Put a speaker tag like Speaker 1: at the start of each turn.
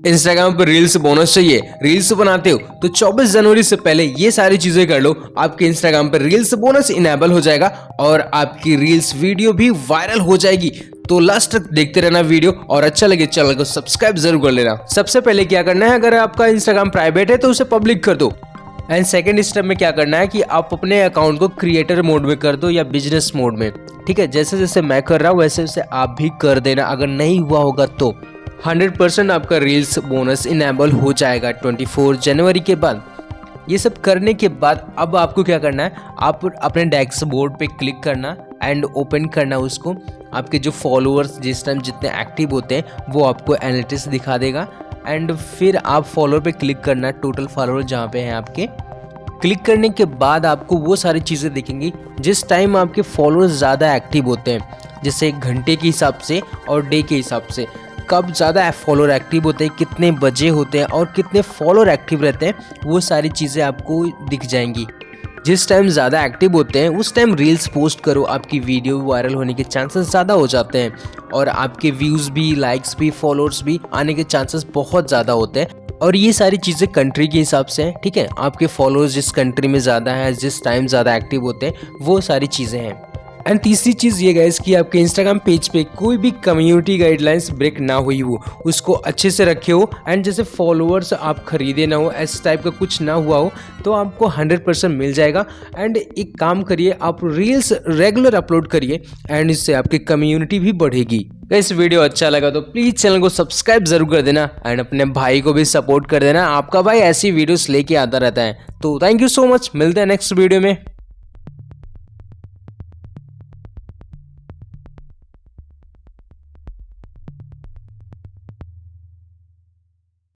Speaker 1: Instagram पर reels bonus चाहिए, reels बनाते हो तो 24 जनवरी से पहले ये सारी चीजें कर लो। आपके इंस्टाग्राम पर रील्स बोनस इनेबल हो जाएगा और आपकी रील्स वीडियो भी वायरल हो जाएगी। तो लास्ट तक देखते रहना वीडियो, और अच्छा लगे चैनल को सब्सक्राइब जरूर कर लेना। सबसे पहले क्या करना है, अगर आपका इंस्टाग्राम प्राइवेट है तो उसे पब्लिक कर दो। एंड सेकेंड स्टेप में क्या करना है कि आप अपने अकाउंट को क्रिएटर मोड में कर दो या बिजनेस मोड में। ठीक है, जैसे जैसे मैं कर रहा हूँ वैसे वैसे आप भी कर देना। अगर नहीं हुआ होगा तो 100% आपका रील्स बोनस इनेबल हो जाएगा 24 जनवरी के बाद। ये सब करने के बाद अब आपको क्या करना है, आप अपने डैशबोर्ड पे क्लिक करना एंड ओपन करना उसको। आपके जो फॉलोअर्स जिस टाइम जितने एक्टिव होते हैं वो आपको एनालिटिक्स दिखा देगा। एंड फिर आप फॉलोअर पे क्लिक करना, टोटल फॉलोअर जहाँ पे हैं आपके। क्लिक करने के बाद आपको वो सारी चीज़ें दिखेंगी जिस टाइम आपके फॉलोअर्स ज़्यादा एक्टिव होते हैं, जैसे घंटे के हिसाब से और डे के हिसाब से। कब ज़्यादा फॉलोअर एक्टिव होते हैं, कितने बजे होते हैं और कितने फॉलोअर एक्टिव रहते हैं, वो सारी चीज़ें आपको दिख जाएंगी। जिस टाइम ज़्यादा एक्टिव होते हैं उस टाइम रील्स पोस्ट करो, आपकी वीडियो वायरल होने के चांसेस ज़्यादा हो जाते हैं और आपके व्यूज़ भी, लाइक्स भी, फॉलोअर्स भी आने के चांसेस बहुत ज़्यादा होते हैं। और ये सारी चीज़ें कंट्री के हिसाब से हैं। ठीक है, आपके फॉलोअर्स जिस कंट्री में ज़्यादा है, जिस टाइम ज़्यादा एक्टिव होते हैं, वो सारी चीज़ें हैं। एंड तीसरी चीज़ ये गाइस कि आपके इंस्टाग्राम पेज पे कोई भी कम्युनिटी गाइडलाइंस ब्रेक ना हुई हो, उसको अच्छे से रखे हो। एंड जैसे फॉलोअर्स आप खरीदे ना हो, इस टाइप का कुछ ना हुआ हो, तो आपको 100% मिल जाएगा। एंड एक काम करिए, आप रील्स रेगुलर अपलोड करिए एंड इससे आपकी कम्युनिटी भी बढ़ेगी। इस वीडियो अच्छा लगा तो प्लीज़ चैनल को सब्सक्राइब जरूर कर देना एंड अपने भाई को भी सपोर्ट कर देना। आपका भाई ऐसी वीडियोस लेके आता रहता है। तो थैंक यू सो मच, मिलते हैं नेक्स्ट वीडियो में।